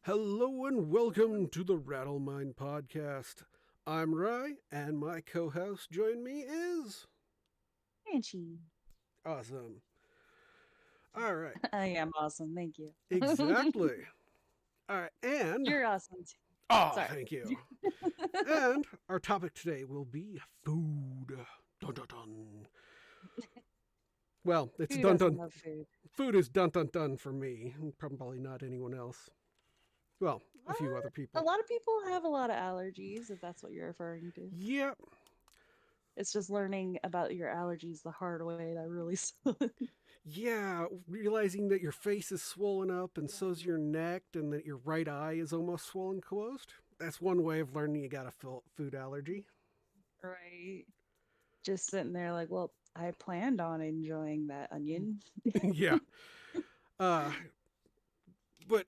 Hello and welcome to the RattleMind podcast. I'm Rye, and my co-host join me is Banshee. awesome. All right, I am awesome. Thank you. exactly. All right, and You're awesome too. Sorry. thank you. And our topic today will be food. Dun dun dun. Well, it's Who dun doesn't dun. love food? Food is dun dun dun for me. Probably not anyone else. Well, a few other A people. lot of people have a lot of allergies, if that's what you're referring to. Yeah, It's just learning about your allergies the hard way that really sucks. Yeah, realizing that your face is swollen up and so's your neck and that your right eye is almost swollen closed. That's one way of learning you got a food allergy. Right. Just sitting there like, well, I planned on enjoying that onion. Yeah. Uh, but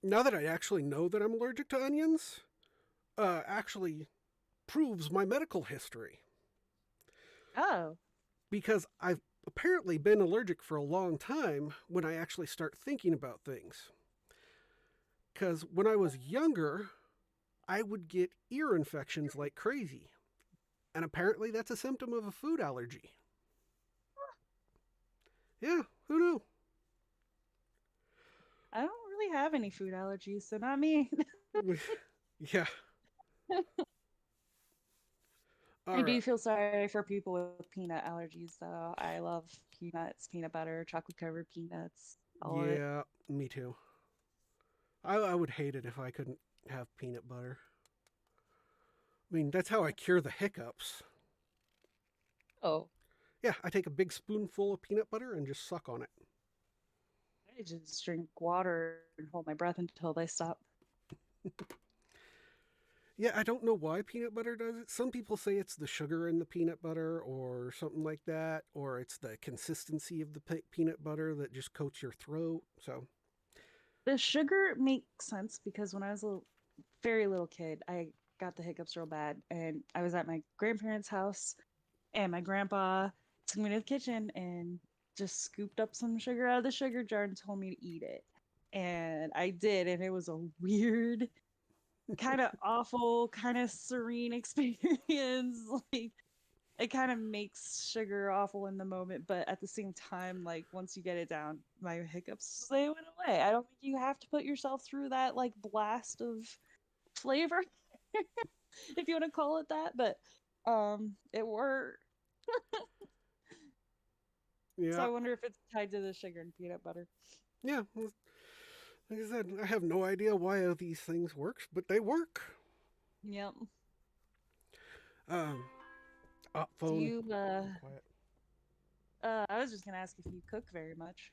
now that I actually know that I'm allergic to onions, actually proves my medical history Oh, because I've apparently been allergic for a long time when I actually start thinking about things. Because when I was younger, I would get ear infections like crazy. And apparently that's a symptom of a food allergy. Yeah, who knew? I don't really have any food allergies, so not me. Yeah. I All do right. feel sorry for people with peanut allergies, though. I love peanuts, peanut butter, chocolate covered peanuts, all of it. Yeah, me too. I would hate it if I couldn't have peanut butter. I mean, that's how I cure the hiccups. Oh, Yeah, I take a big spoonful of peanut butter and just suck on it. I just drink water and hold my breath until they stop. Yeah, I don't know why peanut butter does it. Some people say it's the sugar in the peanut butter or something like that, or it's the consistency of the peanut butter that just coats your throat. So, The sugar makes sense because when I was a very little kid, I got the hiccups real bad, and I was at my grandparents' house, and my grandpa took me to the kitchen and just scooped up some sugar out of the sugar jar and told me to eat it. And I did, and it was a weird, kind of awful, kind of serene experience. Like it kind of makes sugar awful in the moment, but at the same time, like once you get it down, my hiccups they went away. I don't think you have to put yourself through that like blast of flavor, if you want to call it that, but it worked. So yeah, I wonder if it's tied to the sugar and peanut butter. yeah. Like I said, I have no idea why these things work, but they work. Yep. Um, Do phone. you Be quiet. I was just gonna ask if you cook very much.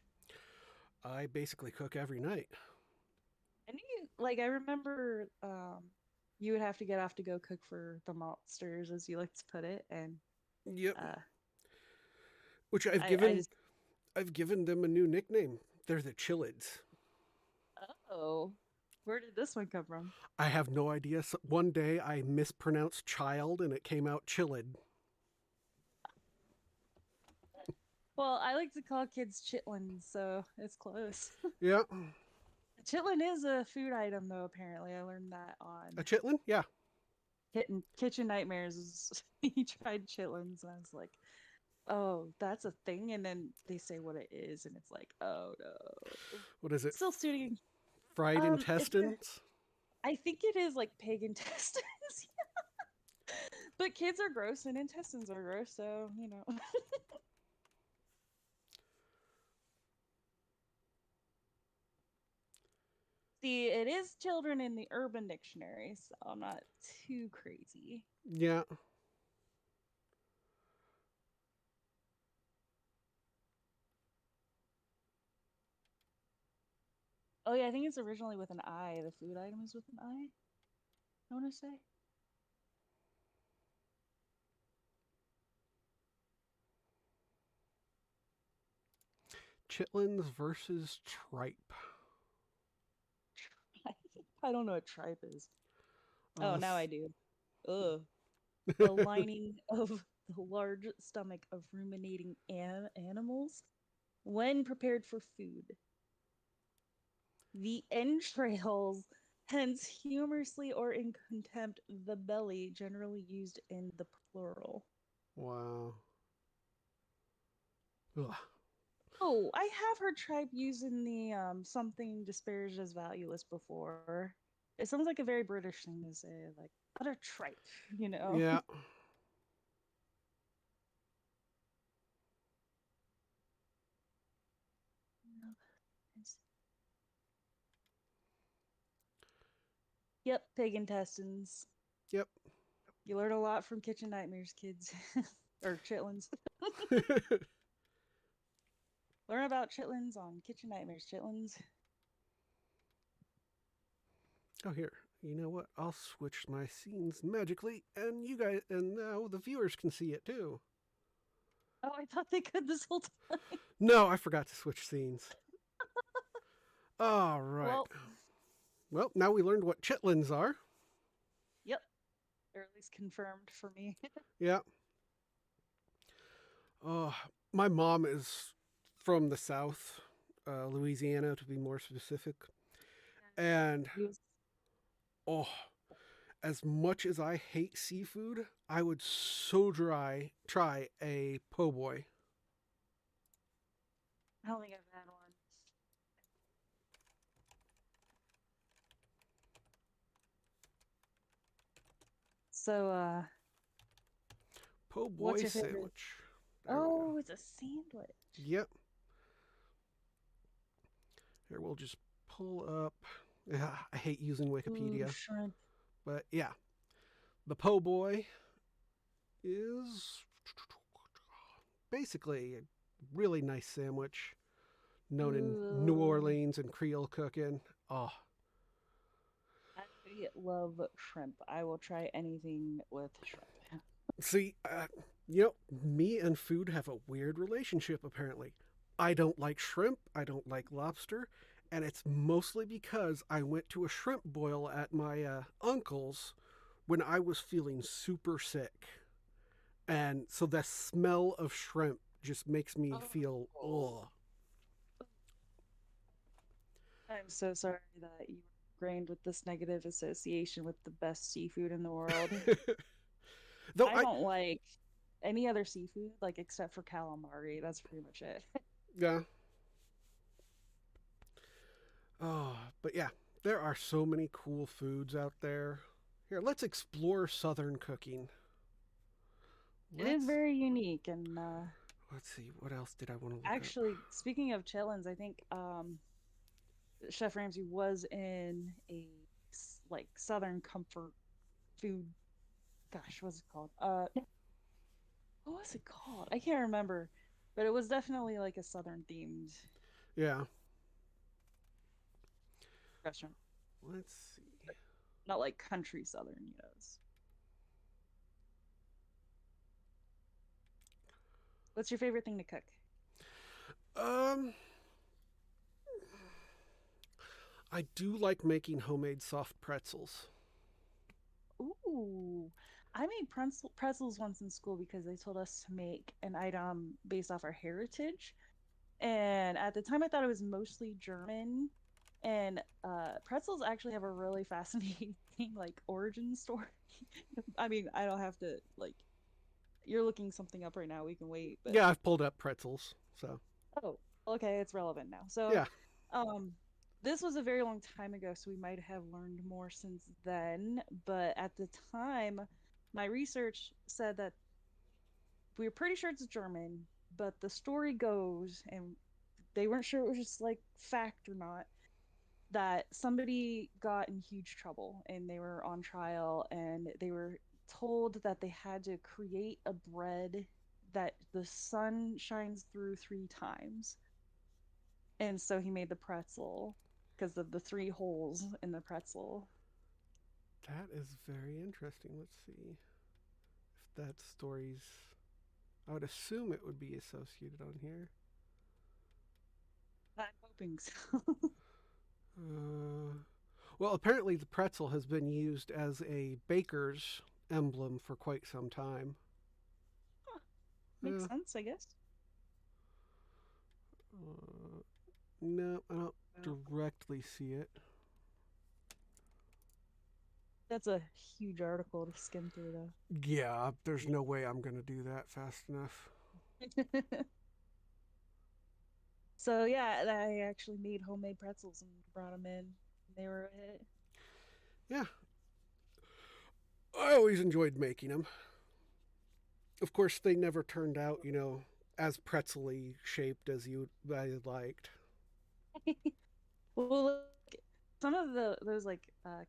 I basically cook every night. And you like I remember you would have to get off to go cook for the monsters as you like to put it, and Yep. uh Which I just I've given them a new nickname. They're the Chillids. oh, where did this one come from? I have no idea. One day I mispronounced child and it came out Chillid. Well, I like to call kids chitlins, so it's close. Yeah. Chitlin is a food item, though, apparently. I learned that A on chitlin? Yeah. Kitchen Nightmares. He tried chitlins, and I was like, oh, that's a thing. And then they say what it is, and it's like, oh no. What is it? Still studing. Fried It's a, intestines? I think it is like pig intestines. But kids are gross and intestines are gross, so you know. See, it is children in the Urban Dictionary, so I'm not too crazy. Yeah. Oh yeah, I think it's originally with an I. The food item is with an I. I want to say. Chitlins versus tripe. I don't know what tripe is. Oh, Uh, now I do. Ugh. The lining of the large stomach of ruminating animals when prepared for food. The entrails Hence, humorously or in contempt, the belly, generally used in the plural. Wow. Ugh. Oh, I have heard tripe using the something disparaged as valueless before. It sounds like a very British thing to say, like utter tripe, you know. Yeah. Yep, pig intestines. Yep. You learn a lot from Kitchen Nightmares, kids. Or chitlins. Learn about chitlins on Kitchen Nightmares, chitlins. Oh, here. You know what? I'll switch my scenes magically, and you guys, and now the viewers can see it too. Oh, I thought they could this whole time. No, I forgot to switch scenes. All right. Well, Well, now we learned what chitlins are. yep. Or at least confirmed for me. Yeah. Uh, my mom is from the South, Louisiana to be more specific. And Use oh, as much as I hate seafood, I would so try a po' boy. I don't think I've had one. So, Po' what's boy your favorite? sandwich. There we go. Oh, it's a sandwich. Yep. Here we'll just pull up. Yeah, I hate using Ooh, Wikipedia, shrimp. but yeah, the po' boy is basically a really nice sandwich known in New Ooh. Orleans and Creole cooking. Oh, I love shrimp. I will try anything with shrimp. see, me and food have a weird relationship apparently. I don't like shrimp, I don't like lobster, and it's mostly because I went to a shrimp boil at my uncle's when I was feeling super sick. And so the smell of shrimp just makes me feel, Oh. ugh. I'm so sorry that you were ingrained with this negative association with the best seafood in the world. Though I I, don't like any other seafood, like except for calamari. That's pretty much it. yeah, oh, but yeah, there are so many cool foods out there. Here, let's explore Southern cooking. It is Let's very unique. And let's see, what else did I want to look up? actually, speaking of chitlins, I think Chef Ramsay was in a like Southern comfort food. Gosh, what's it called? What was it called? I can't remember, but it was definitely like a Southern themed Yeah, restaurant. let's see. Not like country Southern, What's your favorite thing to cook? Um, I do like making homemade soft pretzels. Ooh, I made pretzels once in school because they told us to make an item based off our heritage. And at the time, I thought it was mostly German. And pretzels actually have a really fascinating like origin story. I mean, I don't have to like. You're looking something up right now. We can wait, but Yeah, I've pulled up pretzels, so oh, okay, it's relevant now. So, yeah. um, this was a very long time ago, so we might have learned more since then. But at the time, my research said that we were pretty sure it's German, but the story goes, and they weren't sure it was just like fact or not, that somebody got in huge trouble and they were on trial and they were told that they had to create a bread that the sun shines through 3 times. And so he made the pretzel because of the 3 holes in the pretzel. That is very interesting. Let's see if that story's. I would assume it would be associated on here. I'm hoping so. Uh, well, apparently the pretzel has been used as a baker's emblem for quite some time. Huh, makes Yeah. sense, I guess. Uh, no, I don't Well, directly see it. That's a huge article to skim through, Yeah, there's no way I'm going to do that fast enough. though. So yeah, I actually made homemade pretzels and brought them in. They were a hit. Yeah, I always enjoyed making them. Of course, they never turned out, as pretzely shaped as I liked. Well, look, some of those like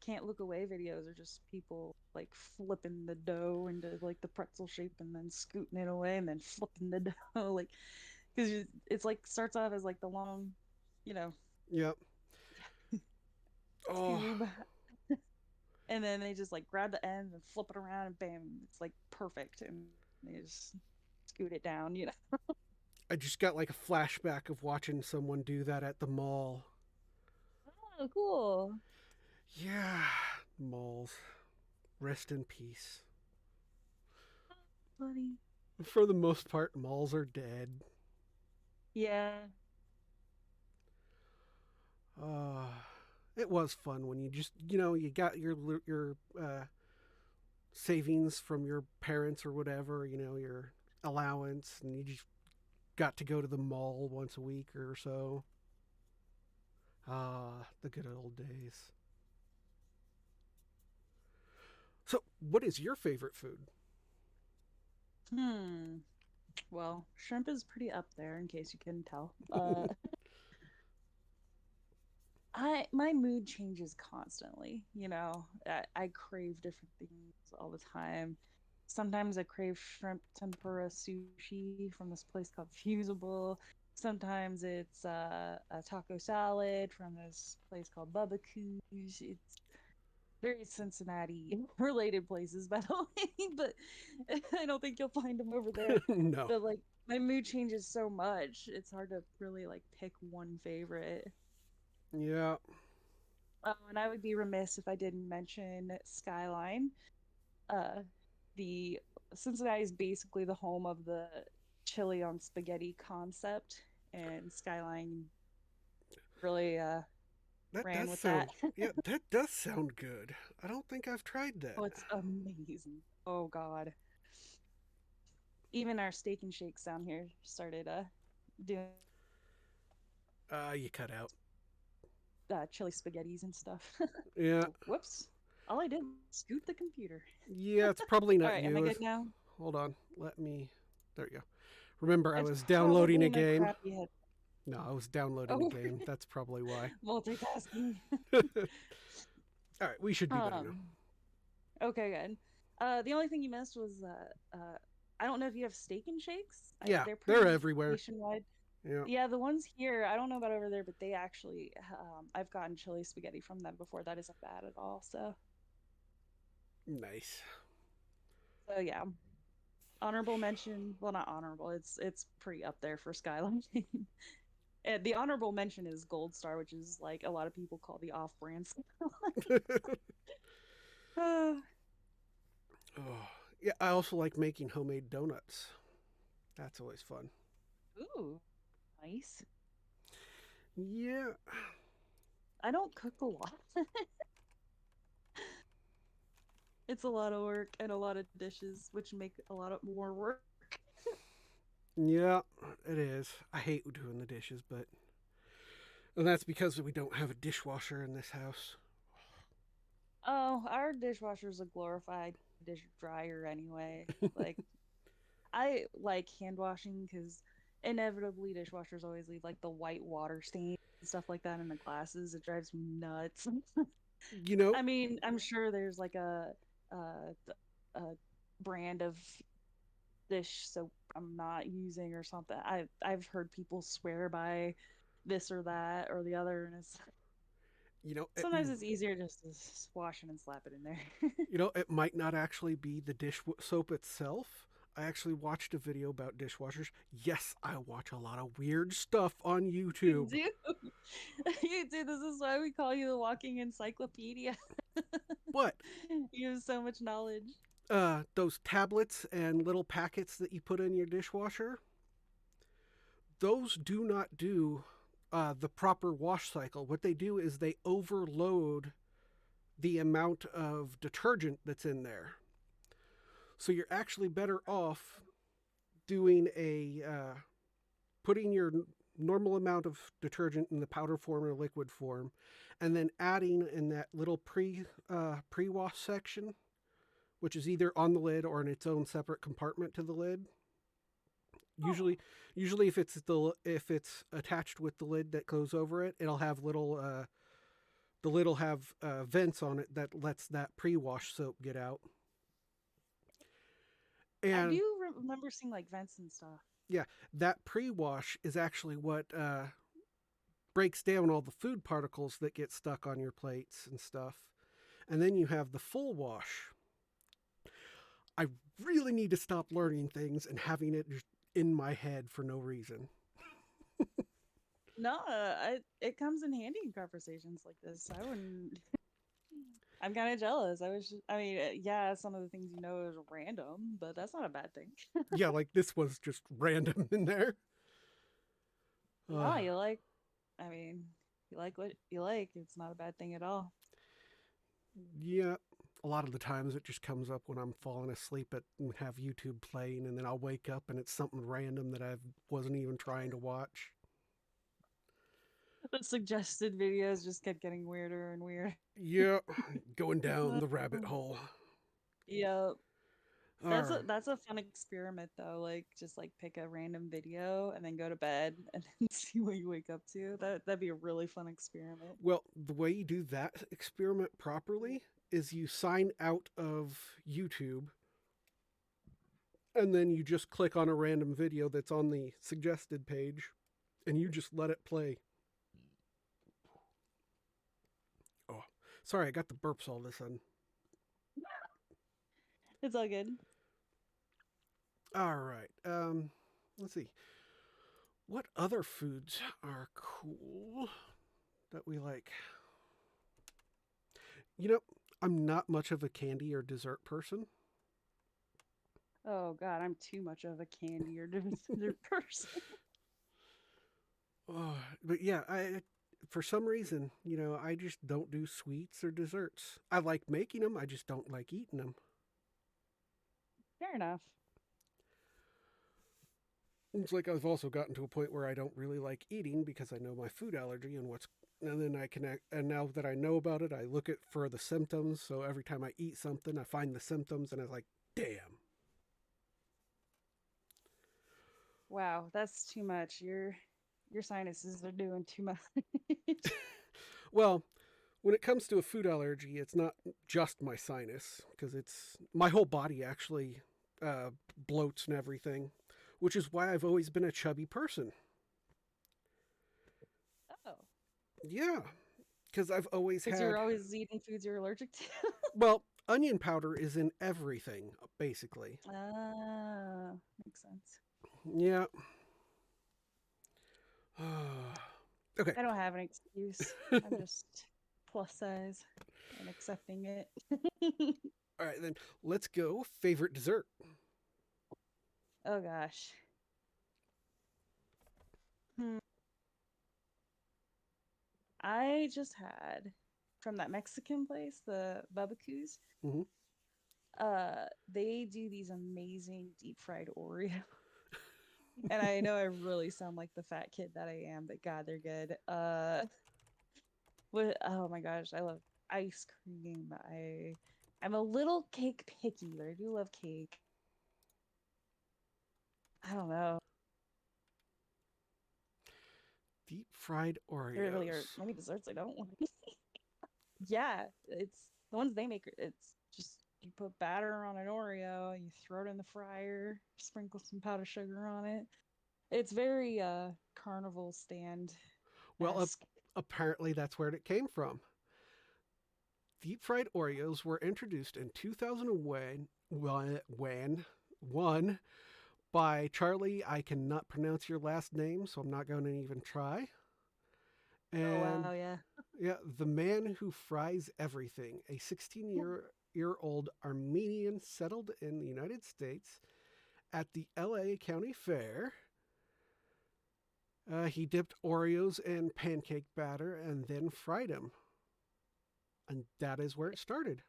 can't look away videos are just people like flipping the dough into like the pretzel shape and then scooting it away and then flipping the dough like because it's like starts off as like the long, you know, Yep. Oh, tube, and then they just like grab the end and flip it around and bam, it's like perfect, and they just scoot it down, you know. I just got like a flashback of watching someone do that at the mall. Oh, cool. Yeah, malls. Rest in peace. Funny. For the most part, malls are dead. Yeah. Uh, it was fun when you just, you got your savings from your parents or whatever, your allowance, and you just got to go to the mall once a week or so. Ah, the good old days. So, what is your favorite food? Hmm. Well, shrimp is pretty up there in case you couldn't tell. I my mood changes constantly, you know. I crave different things all the time. Sometimes I crave shrimp tempura sushi from this place called Fusible. Sometimes it's a taco salad from this place called Bubba Coos. It's very Cincinnati related places, by the way, but I don't think you'll find them over there. No. But like my mood changes so much, it's hard to really like pick one favorite. Yeah. Oh, and I would be remiss if I didn't mention Skyline. Uh, the Cincinnati is basically the home of the chili on spaghetti concept, and Skyline really That ran does with that. sound. Yeah, that does sound good. I don't think I've tried that. Oh, it's amazing. Oh God. Even our steak and shakes down here started doing You cut out. chili spaghettis and stuff. Yeah. Oh, whoops. All I did was scoot the computer. Yeah, it's probably All not right, am I you. good now? Hold on. Let me. There you go. Remember, I It's was downloading probably a my game. crappy head. No, I was downloading a Oh, game. That's probably why. multitasking. All right, we should be better now. Um, okay, good. The only thing you missed was I don't know if you have steak and shakes. Yeah, They're they're pretty everywhere. nationwide. Yeah, Yeah, the ones here, I don't know about over there, but they actually, I've gotten chili spaghetti from them before. That isn't bad at all. nice. So yeah, honorable mention. Well, not honorable. It's pretty up there for Skyline. And the honorable mention is Gold Star, which is like a lot of people call the off-brand. uh, Oh, yeah, I also like making homemade donuts. That's always fun. ooh, nice. Yeah, I don't cook a lot. It's a lot of work and a lot of dishes, which make a lot of more work. yeah, it is. I hate doing the dishes, but and that's because we don't have a dishwasher in this house. Oh, our dishwasher's a glorified dish dryer anyway. Like I like hand washing because inevitably dishwashers always leave like the white water stain and stuff like that in the glasses. It drives me nuts. You know, I mean, I'm sure there's like a brand of dish soap I'm not using or something. I've heard people swear by this or that or the other, and it's you know, it, sometimes it's easier just to wash it and slap it in there. it might not actually be the dish soap itself. I actually watched a video about dishwashers. Yes, I watch a lot of weird stuff on You YouTube. do, you do. This is why we call you the walking encyclopedia. What? You have so much knowledge. Those tablets and little packets that you put in your dishwasher, those do not do the proper wash cycle. What they do is they overload the amount of detergent that's in there. So you're actually better off doing putting your normal amount of detergent in the powder form or liquid form, and then adding in that little pre wash section, which is either on the lid or in its own separate compartment to the lid. Oh, Usually if it's attached with the lid that goes over it, it'll have little the lid will have vents on it that lets that pre-wash soap get out. I And do remember seeing like vents and stuff. yeah, that pre-wash is actually what breaks down all the food particles that get stuck on your plates and stuff. And then you have the full wash. I really need to stop learning things and having it just in my head for no reason. No, it comes in handy in conversations like this. I wouldn't. I'm kind of jealous. I mean, yeah, some of the things is random, but that's not a bad thing. Yeah, like this was just random in there. Uh, No, I mean, you like what you like. It's not a bad thing at all. yeah, a lot of the times it just comes up when I'm falling asleep and have YouTube playing, and then I'll wake up and it's something random that I wasn't even trying to watch. The suggested videos just kept getting weirder and weirder. Yeah, going down the rabbit hole. Yep. All right. That's a fun experiment though. Like just like pick a random video and then go to bed and then see what you wake up to. That'd be a really fun experiment. Well, the way you do that experiment properly is you sign out of YouTube and then you just click on a random video that's on the suggested page and you just let it play. Oh, sorry, I got the burps all of a sudden. It's all good. All right. Let's see. What other foods are cool that we like? You know, I'm not much of a candy or dessert person. Oh god, I'm too much of a candy or dessert person. But yeah, I for some reason, I just don't do sweets or desserts. I like making them, I just don't like eating them. Fair enough. It's like I've also gotten to a point where I don't really like eating because I know my food allergy and then I can and now that I know about it, I look at for the symptoms. So every time I eat something, I find the symptoms and I'm like, damn. Wow, that's too much. Your sinuses are doing too much. Well, when it comes to a food allergy, it's not just my sinus because it's my whole body actually bloats and everything, which is why I've always been a chubby person. Oh, Yeah, because I've always because you're had, always eating foods you're allergic to. well, onion powder is in everything, basically. Ah, makes sense. Yeah. Okay. I don't have an excuse. I'm just plus size and accepting it. All right, then let's go. Favorite dessert? Oh gosh. Hmm. I just had from that Mexican place, the Babacoo's. Hmm. They do these amazing deep fried Oreo. And I know I really sound like the fat kid that I am, but God, they're good. Oh my gosh, I love ice cream. I'm a little cake picky, but I do love cake. I don't know. Deep fried There really are Oreos. many desserts I don't like. Yeah, it's the ones they make. It's just you put batter on an Oreo, you throw it in the fryer, sprinkle some powdered sugar on it. It's very carnival stand Well, esque. apparently that's where it came from. Deep fried Oreos were introduced in 2001 by Charlie. I cannot pronounce your last name, so I'm not going to even try. Oh And wow, yeah. yeah, the man who fries everything, a 16-year old Armenian settled in the United States at the LA County Fair. He dipped Oreos in pancake batter and then fried them And that is where it started.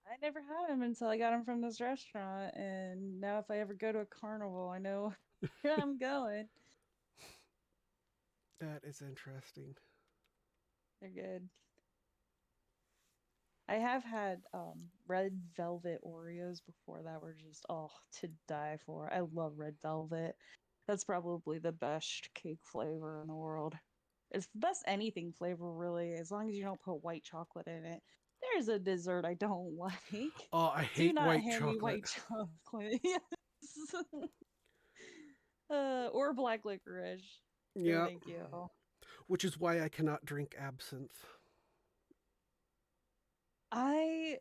I never had them until I got them from this restaurant, and now if I ever go to a carnival, I know where I'm going. That is interesting. They're good. I have had red velvet Oreos before that were just to die for. I love red velvet. That's probably the best cake flavor in the world. It's the best anything flavor, really, as long as you don't put white chocolate in it. There's a dessert I don't like. Oh, I Do hate not white hand me chocolate. white chocolate. Yes. Or black licorice. No, Yeah, thank you. which is why I cannot drink absinthe. I,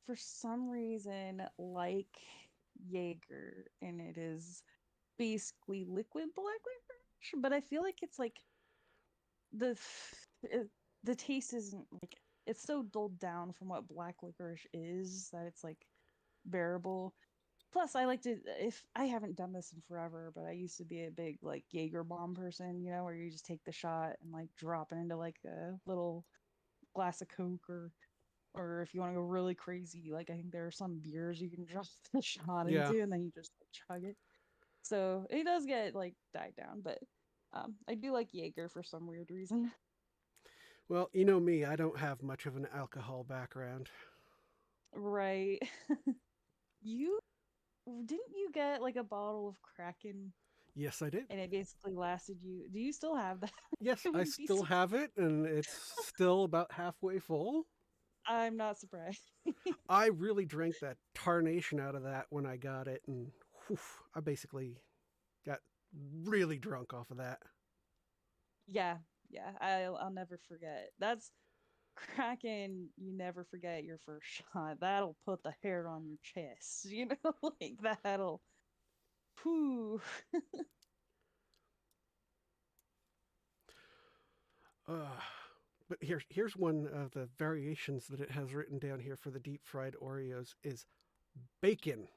for some reason, like Jaeger, and it is basically liquid black licorice, but I feel like it's like the it, the taste isn't like it's so dulled down from what black licorice is that it's like bearable. Plus, I like to if I haven't done this in forever, but I used to be a big like Jaeger bomb person, where you just take the shot and like drop it into like a little glass of Coke or if you want to go really crazy, like I think there are some beers you can drop the shot Yeah. into and then you just like, chug it. So it does get like died down, but I do like Jaeger for some weird reason. Well, you know me, I don't have much of an alcohol background. Right. You didn't you get like a bottle of Kraken Yes, I did. and it basically lasted you? Do you still have that? Yes, I I wouldn't be still surprised. have it, and it's still about halfway full. I'm not surprised. I really drank that tarnation out of that when I got it, and whew, I basically got really drunk off of that. Yeah, yeah. I'll never forget. That's Kraken, you never forget your first shot. That'll put the hair on your chest, like that'll. Whew. Uh, but here's one of the variations that it has written down here for the deep fried Oreos is bacon.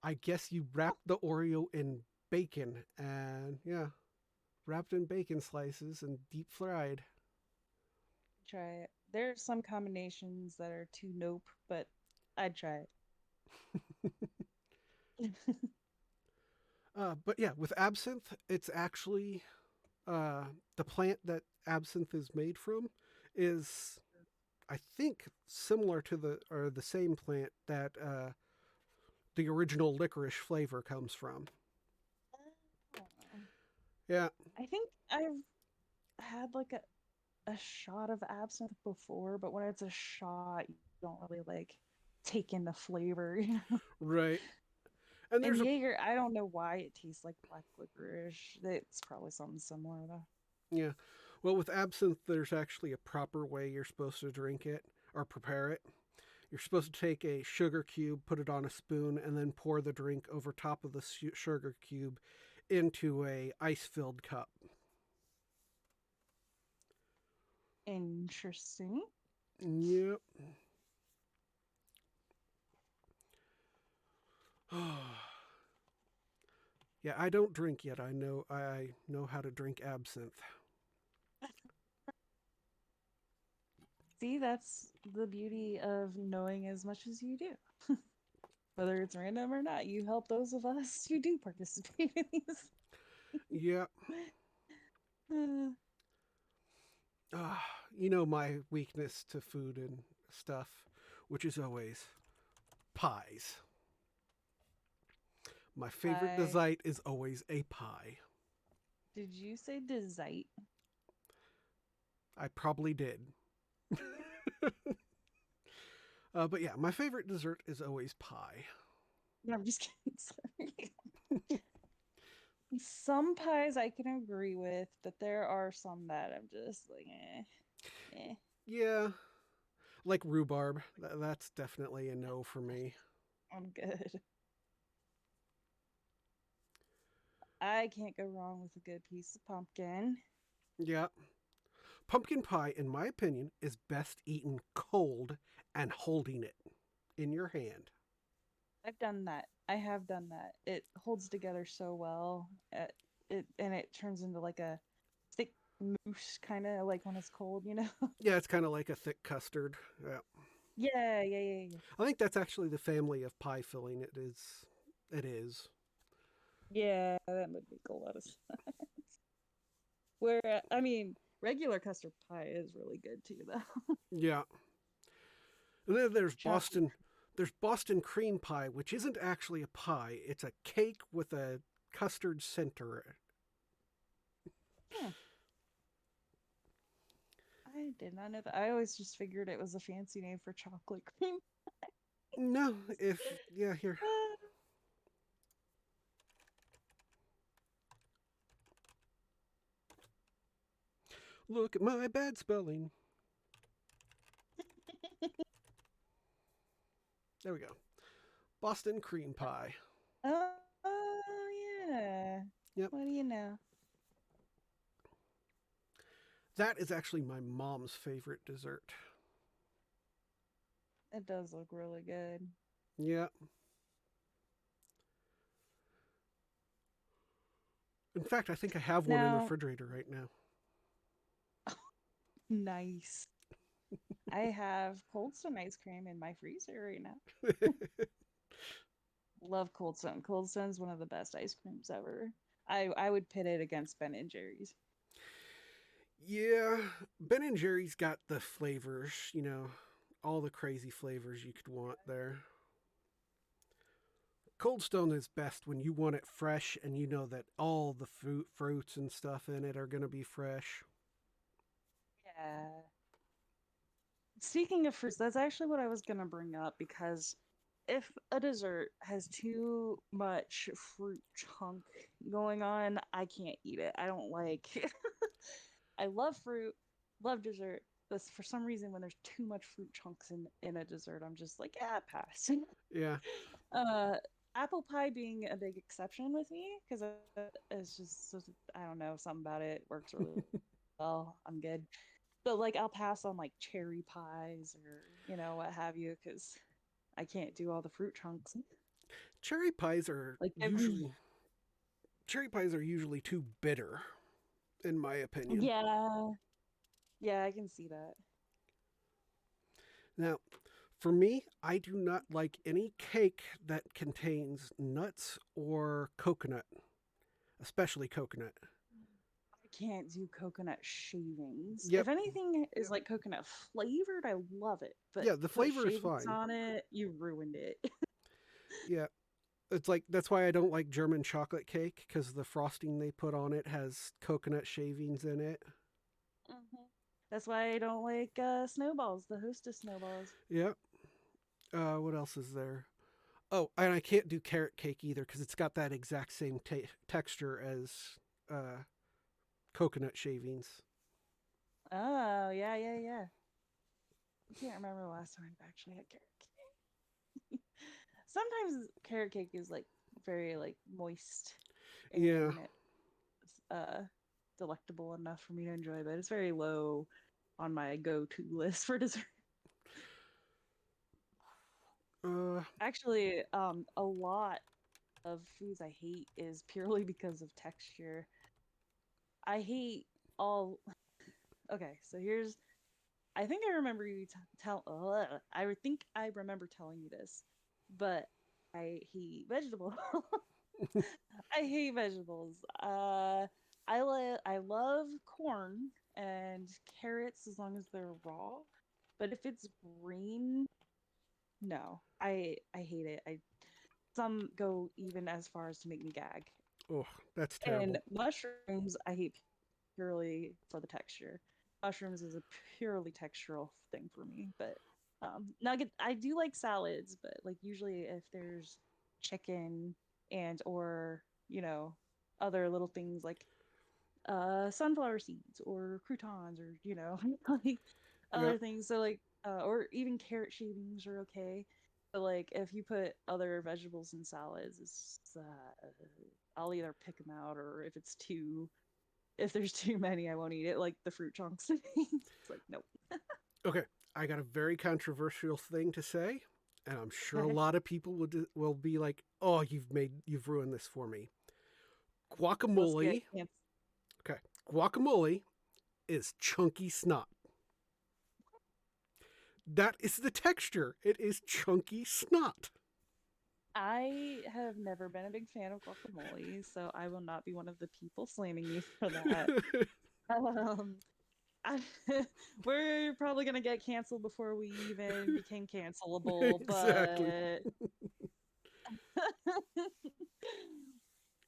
I guess you wrap the Oreo in bacon, and yeah, wrapped in bacon slices and deep fried. Try it. There's some combinations that are too nope, but I'd try it. But yeah, with absinthe, it's actually the plant that absinthe is made from is, I think, similar to the same plant that the original licorice flavor comes from. Oh. Yeah, I think I've had like a shot of absinthe before, but when it's a shot, you don't really like take in the flavor. right. And And there's a Jaeger, I don't know why it tastes like black licorice. It's probably something similar though. yeah. Well, with absinthe, there's actually a proper way you're supposed to drink it or prepare it. You're supposed to take a sugar cube, put it on a spoon, and then pour the drink over top of the sugar cube into a ice-filled cup. Interesting. Yep. Yeah, I don't drink yet. I know how to drink absinthe. See, that's the beauty of knowing as much as you do. Whether it's random or not, you help those of us who do participate in these. Yeah. You know my weakness to food and stuff, which is always pies. My favorite Pie. dessert is always a pie. Did you say dessert? I probably did. But yeah, my favorite dessert is always pie. No, I'm just kidding. Sorry. Some pies I can agree with, but there are some that I'm just like, eh. Yeah, like rhubarb. That's definitely a no for me. I'm good. I can't go wrong with a good piece of pumpkin. Yeah. Pumpkin pie, in my opinion, is best eaten cold and holding it in your hand. I've done that. I have done that. It holds together so well. It and it turns into like a stick. mousse, kind of like when it's cold, you know? Yeah, it's kind of like a thick custard. Yeah. Yeah, yeah, yeah, yeah. I think that's actually the family of pie filling. It is. It is. Yeah, that would make a lot of sense. Where, I mean, regular custard pie is really good too, though. Yeah. And then there's Chocolate. Boston. There's Boston cream pie, which isn't actually a pie. It's a cake with a custard center. Hmm. I did not know that. I always just figured it was a fancy name for chocolate cream. No, if yeah, here. Look at my bad spelling. There we go. Boston cream pie. Oh, yeah. Yep. What do you know? That is actually my mom's favorite dessert. It does look really good. Yeah. In fact, I think I have one in the Now, refrigerator right now. nice. I have Cold Stone ice cream in my freezer right now. Love Cold Stone. Cold Stone's one of the best ice creams ever. I would pit it against Ben and Jerry's. Yeah, Ben and Jerry's got the flavors, all the crazy flavors you could want there. Cold Stone is best when you want it fresh and you know that all the fruits and stuff in it are going to be fresh. Yeah. Speaking of fruits, that's actually what I was gonna bring up because if a dessert has too much fruit chunk going on, I can't eat it. I don't like I love fruit, love dessert, but for some reason when there's too much fruit chunks in a dessert, I'm just like, yeah, pass. Yeah, uh Apple pie being a big exception with me because it's just I don't know, something about it works really well. I'm good. But like I'll pass on like cherry pies or what have you because I can't do all the fruit chunks. cherry pies are Like every usually cherry pies are usually too bitter, in my opinion. yeah, yeah, I can see that. Now, for me, I do not like any cake that contains nuts or coconut, especially coconut. I can't do coconut shavings. Yep. If anything is like coconut flavored, I love it. But Yeah, the put flavor is shavings fine. on it, you ruined it. Yeah, it's like that's why I don't like German chocolate cake because the frosting they put on it has coconut shavings in it. Mhm. That's why I don't like snowballs, the hostess snowballs. Yep. What else is there? Oh, and I can't do carrot cake either because it's got that exact same texture as uh, coconut shavings. Oh, yeah, yeah, yeah. I can't remember the last time I've actually had carrot cake. Sometimes carrot cake is like very like moist Yeah. and delectable enough for me to enjoy, but it's very low on my go-to list for dessert. Uh, Actually, a lot of foods I hate is purely because of texture. I hate all. Okay, so here's. I think I remember you tell. I think I remember telling you this, but I hate vegetables. I hate vegetables. I love corn and carrots as long as they're raw, but if it's green, no. I hate it. I Some go even as far as to make me gag. oh, that's And terrible. mushrooms, I hate purely for the texture. Mushrooms is a purely textural thing for me, but nugget I do like salads, but like usually if there's chicken and or other little things like sunflower seeds or croutons or like Yeah. other things, so like or even carrot shavings are okay, but like if you put other vegetables in salads, I'll either pick them out, or if there's too many, I won't eat it, like the fruit chunks. It's like nope. Okay. I got a very controversial thing to say, and I'm sure a Okay. lot of people will be like, "Oh, you've ruined this for me." Let's get Guacamole. ants. Okay. Guacamole is chunky snot. That is the texture. It is chunky snot. I have never been a big fan of guacamole, so I will not be one of the people slamming you for that. Um, I, we're probably gonna get canceled before we even became cancelable, Exactly. but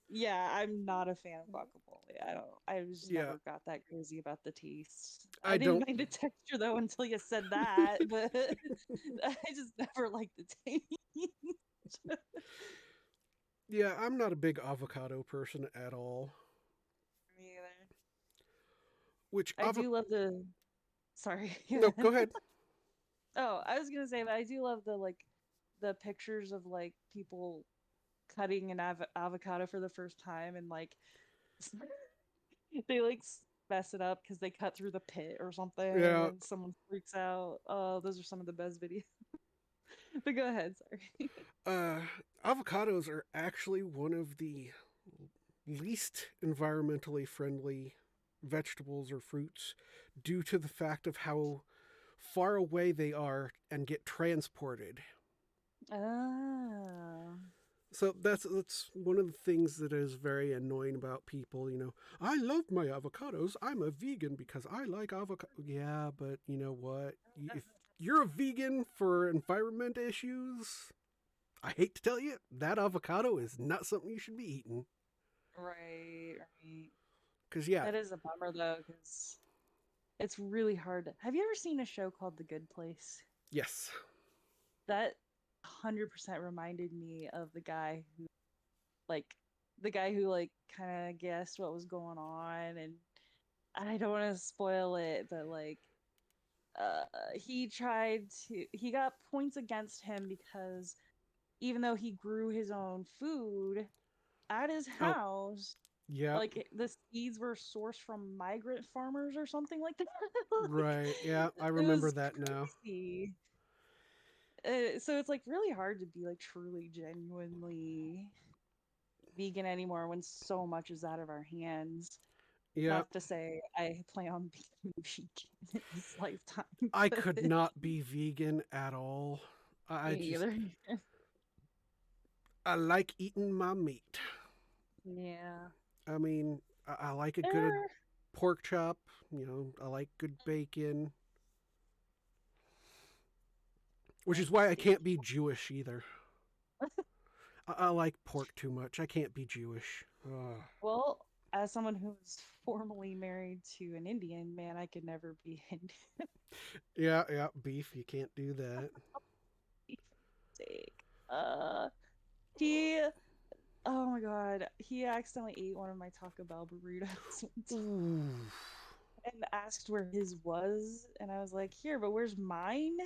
yeah, I'm not a fan of guacamole. I don't. I just Yeah, never got that crazy about the taste. I I didn't don't. mind the texture though until you said that, but I just never liked the taste. Yeah, I'm not a big avocado person at all. Me either. Which I do love the. Sorry. No, go ahead. Oh, I was gonna say, but I do love the the pictures of like people cutting an avocado for the first time and like they like mess it up because they cut through the pit or something and Yeah, then someone freaks out. Oh, those are some of the best videos. But go ahead, sorry. uh, avocados are actually one of the least environmentally friendly vegetables or fruits due to the fact of how far away they are and get transported. Ah. So that's one of the things that is very annoying about people. I love my avocados. I'm a vegan because I like avocado. Yeah, but you know what? If you're a vegan for environment issues, I hate to tell you, that avocado is not something you should be eating. Right, right. Cause yeah, That is a bummer though, because it's really hard. Have you ever seen a show called The Good Place? yes, That 100% reminded me of like the guy who like kind of guessed what was going on, and I don't want to spoil it, but like uh he got points against him because even though he grew his own food at his oh house, yeah, like the seeds were sourced from migrant farmers or something like that. Like right, yeah, I it remember was that now. crazy. So it's like really hard to be like truly genuinely vegan anymore when so much is out of our hands. Yeah, Not to say I plan on being vegan in this lifetime, I but could not be vegan at all. I me just either. I like eating my meat. Yeah. I mean, I like a good There, pork chop. I like good bacon, which I is like why I steak. can't be Jewish either. I like pork too much. I can't be Jewish. Ugh. Well, as someone who's formerly married to an Indian man, I could never be Indian. Yeah, yeah, beef. You can't do that. Steak. Uh, he. Oh my god, he accidentally ate one of my Taco Bell burritos one time Ooh. and asked where his was, and I was like, "Here, but where's mine?"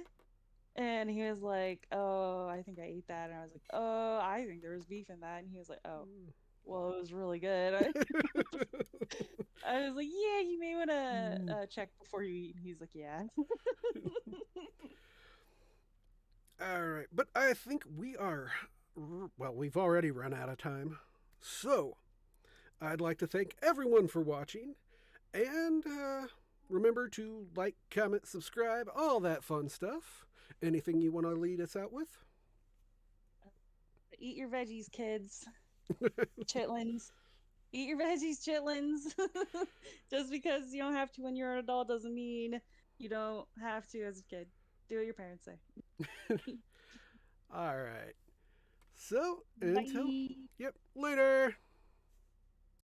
And he was like, "Oh, I think I ate that." And I was like, "Oh, I think there was beef in that." And he was like, "Oh, well, it was really good." I was like, "Yeah, you may want to check before you eat." And he's like, "Yeah." All right, but I think we are. Well, we've already run out of time. So, I'd like to thank everyone for watching. And remember to like, comment, subscribe, all that fun stuff. Anything you want to lead us out with? Eat your veggies, kids. Chitlins. Eat your veggies, chitlins. Just because you don't have to when you're an adult doesn't mean you don't have to as a kid. Do what your parents say. All right. So, until. Bye. Yep, later.